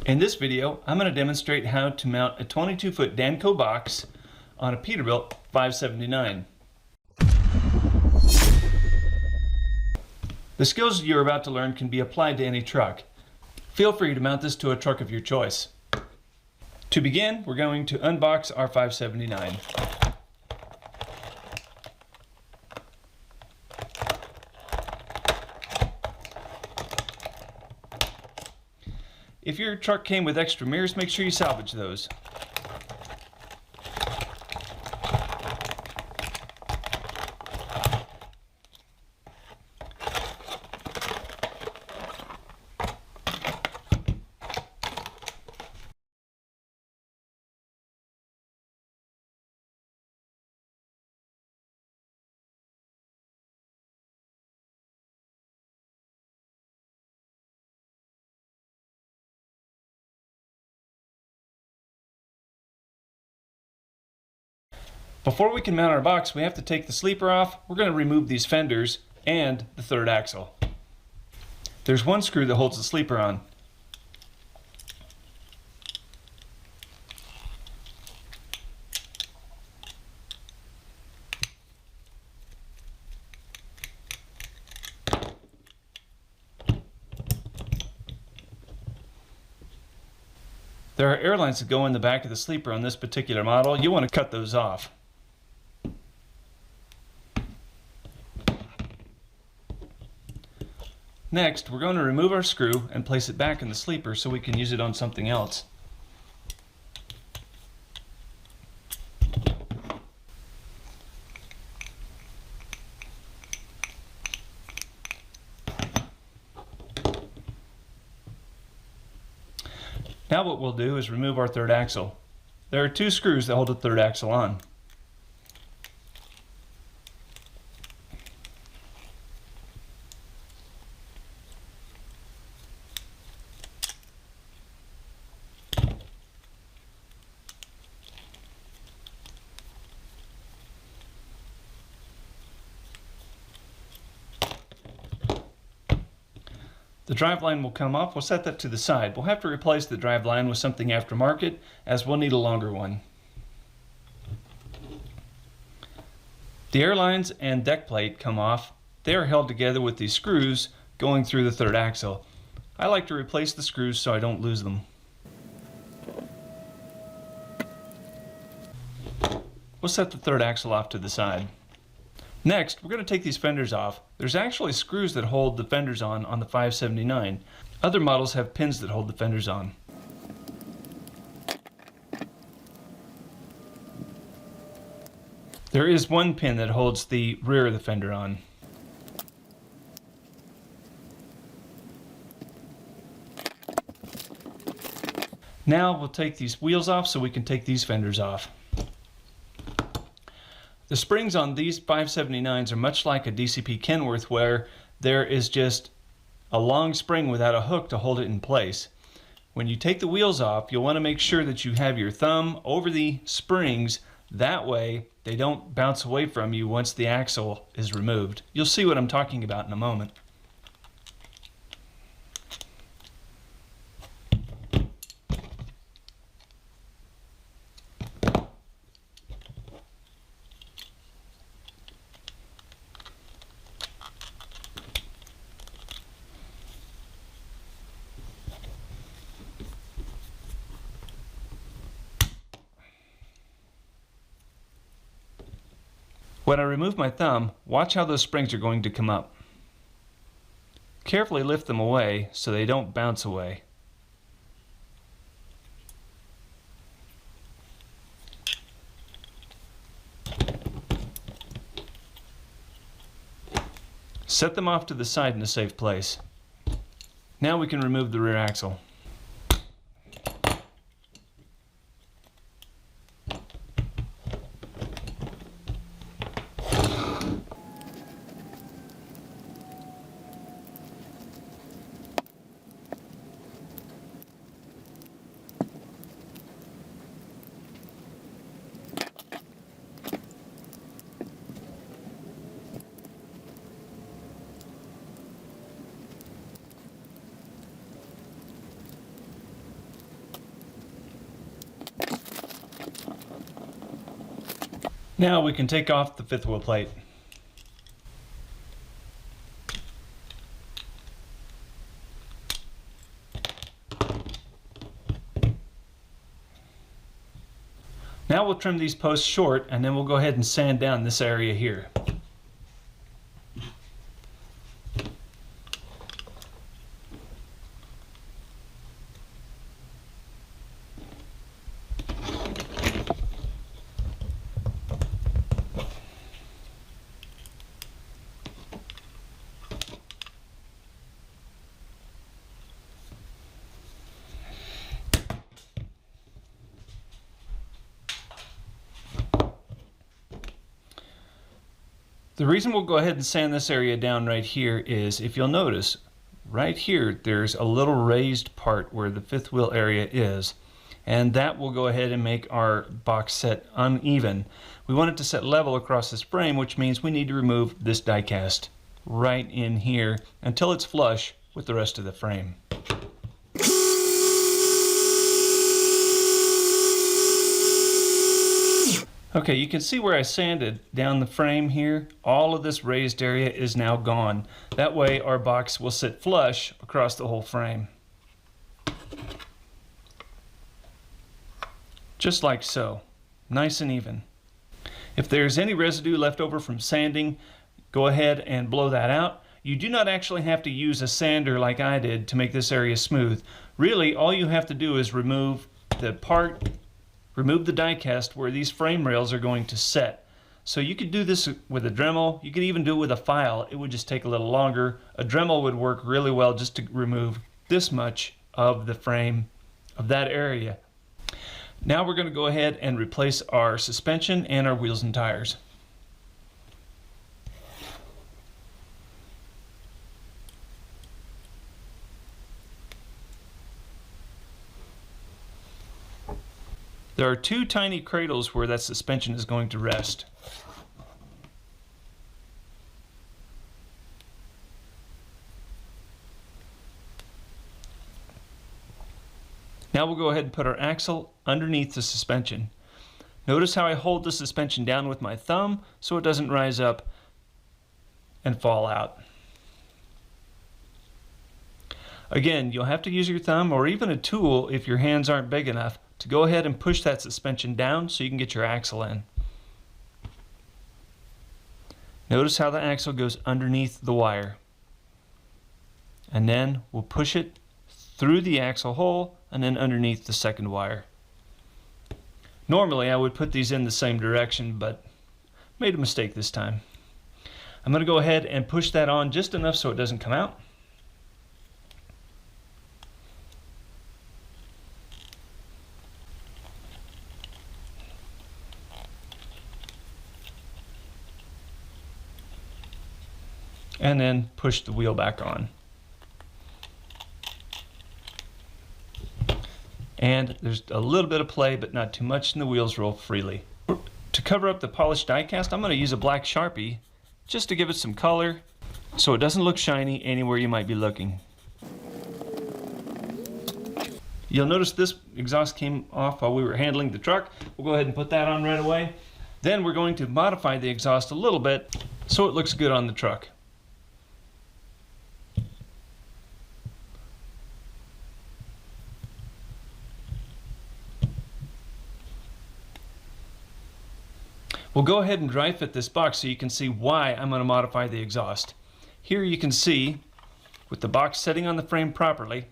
In this video, I'm going to demonstrate how to mount a 22-foot Danco box on a Peterbilt 579. The skills you're about to learn can be applied to any truck. Feel free to mount this to a truck of your choice. To begin, we're going to unbox our 579. If your truck came with extra mirrors, make sure you salvage those. Before we can mount our box, we have to take the sleeper off. We're going to remove these fenders and the third axle. There's one screw that holds the sleeper on. There are air lines that go in the back of the sleeper on this particular model. You want to cut those off. Next, we're going to remove our screw and place it back in the sleeper so we can use it on something else. Now what we'll do is remove our third axle. There are two screws that hold the third axle on. The driveline will come off. We'll set that to the side. We'll have to replace the driveline with something aftermarket, as we'll need a longer one. The air lines and deck plate come off. They are held together with these screws going through the third axle. I like to replace the screws so I don't lose them. We'll set the third axle off to the side. Next, we're going to take these fenders off. There's actually screws that hold the fenders on the 579. Other models have pins that hold the fenders on. There is one pin that holds the rear of the fender on. Now we'll take these wheels off so we can take these fenders off. The springs on these 579s are much like a DCP Kenworth, where there is just a long spring without a hook to hold it in place. When you take the wheels off, you'll want to make sure that you have your thumb over the springs. That way they don't bounce away from you once the axle is removed. You'll see what I'm talking about in a moment. When I remove my thumb, watch how those springs are going to come up. Carefully lift them away so they don't bounce away. Set them off to the side in a safe place. Now we can remove the rear axle. Now we can take off the fifth wheel plate. Now we'll trim these posts short, and then we'll go ahead and sand down this area here. The reason we'll go ahead and sand this area down right here is, if you'll notice, right here there's a little raised part where the fifth wheel area is, and that will go ahead and make our box set uneven. We want it to set level across this frame, which means we need to remove this die cast right in here until it's flush with the rest of the frame. Okay, you can see where I sanded down the frame here. All of this raised area is now gone. That way our box will sit flush across the whole frame. Just like so. Nice and even. If there's any residue left over from sanding, go ahead and blow that out. You do not actually have to use a sander like I did to make this area smooth. Really, all you have to do is remove the die cast where these frame rails are going to set. So you could do this with a Dremel, you could even do it with a file. It would just take a little longer. A Dremel would work really well just to remove this much of the frame of that area. Now we're going to go ahead and replace our suspension and our wheels and tires. There are two tiny cradles where that suspension is going to rest. Now we'll go ahead and put our axle underneath the suspension. Notice how I hold the suspension down with my thumb so it doesn't rise up and fall out. Again, you'll have to use your thumb or even a tool if your hands aren't big enough to go ahead and push that suspension down so you can get your axle in. Notice how the axle goes underneath the wire. And then we'll push it through the axle hole and then underneath the second wire. Normally I would put these in the same direction, but made a mistake this time. I'm going to go ahead and push that on just enough so it doesn't come out. And then push the wheel back on. And there's a little bit of play, but not too much, and the wheels roll freely. To cover up the polished die cast, I'm going to use a black Sharpie just to give it some color so it doesn't look shiny anywhere you might be looking. You'll notice this exhaust came off while we were handling the truck. We'll go ahead and put that on right away. Then we're going to modify the exhaust a little bit so it looks good on the truck. We'll go ahead and dry fit this box so you can see why I'm going to modify the exhaust. Here you can see, with the box sitting on the frame properly,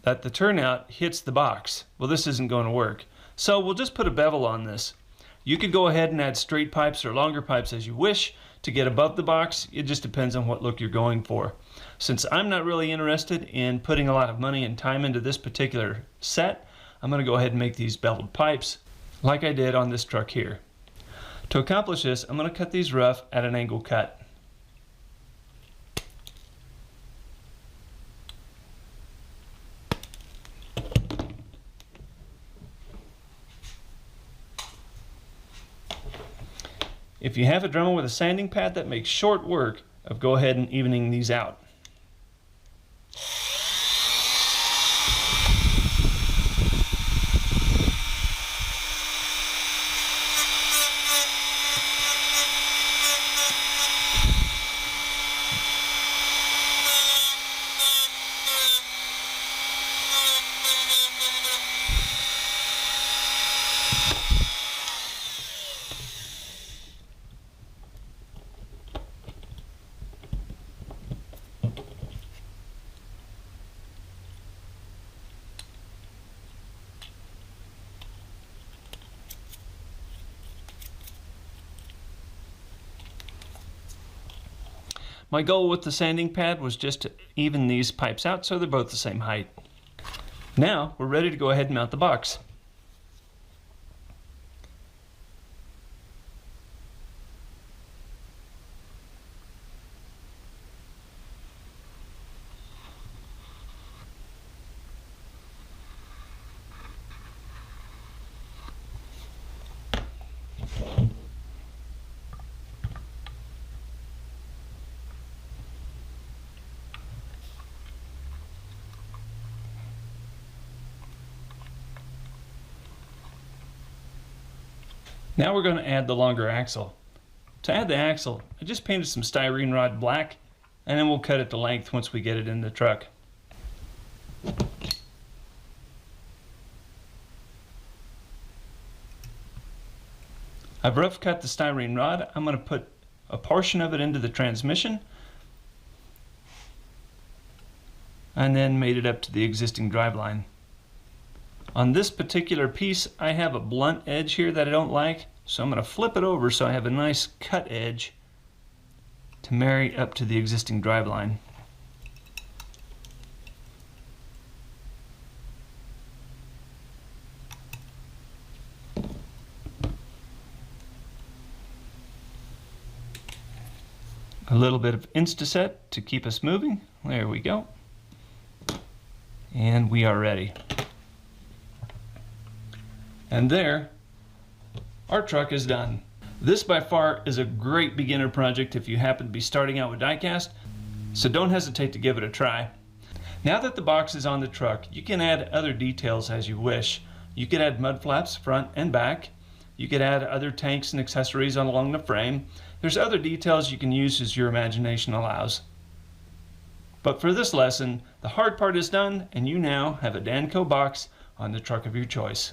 that the turnout hits the box. Well, this isn't going to work. So we'll just put a bevel on this. You could go ahead and add straight pipes or longer pipes as you wish to get above the box. It just depends on what look you're going for. Since I'm not really interested in putting a lot of money and time into this particular set, I'm going to go ahead and make these beveled pipes like I did on this truck here. To accomplish this, I'm going to cut these rough at an angle cut. If you have a Dremel with a sanding pad, that makes short work of go ahead and evening these out. My goal with the sanding pad was just to even these pipes out so they're both the same height. Now we're ready to go ahead and mount the box. Now we're going to add the longer axle. To add the axle, I just painted some styrene rod black, and then we'll cut it to length once we get it in the truck. I've rough cut the styrene rod. I'm going to put a portion of it into the transmission, and then made it up to the existing driveline. On this particular piece, I have a blunt edge here that I don't like, so I'm going to flip it over so I have a nice cut edge to marry up to the existing driveline. A little bit of Insta-Set to keep us moving. There we go. And we are ready. And there, our truck is done. This by far is a great beginner project if you happen to be starting out with diecast, so don't hesitate to give it a try. Now that the box is on the truck, you can add other details as you wish. You could add mud flaps front and back. You could add other tanks and accessories along the frame. There's other details you can use as your imagination allows. But for this lesson, the hard part is done, and you now have a Danco box on the truck of your choice.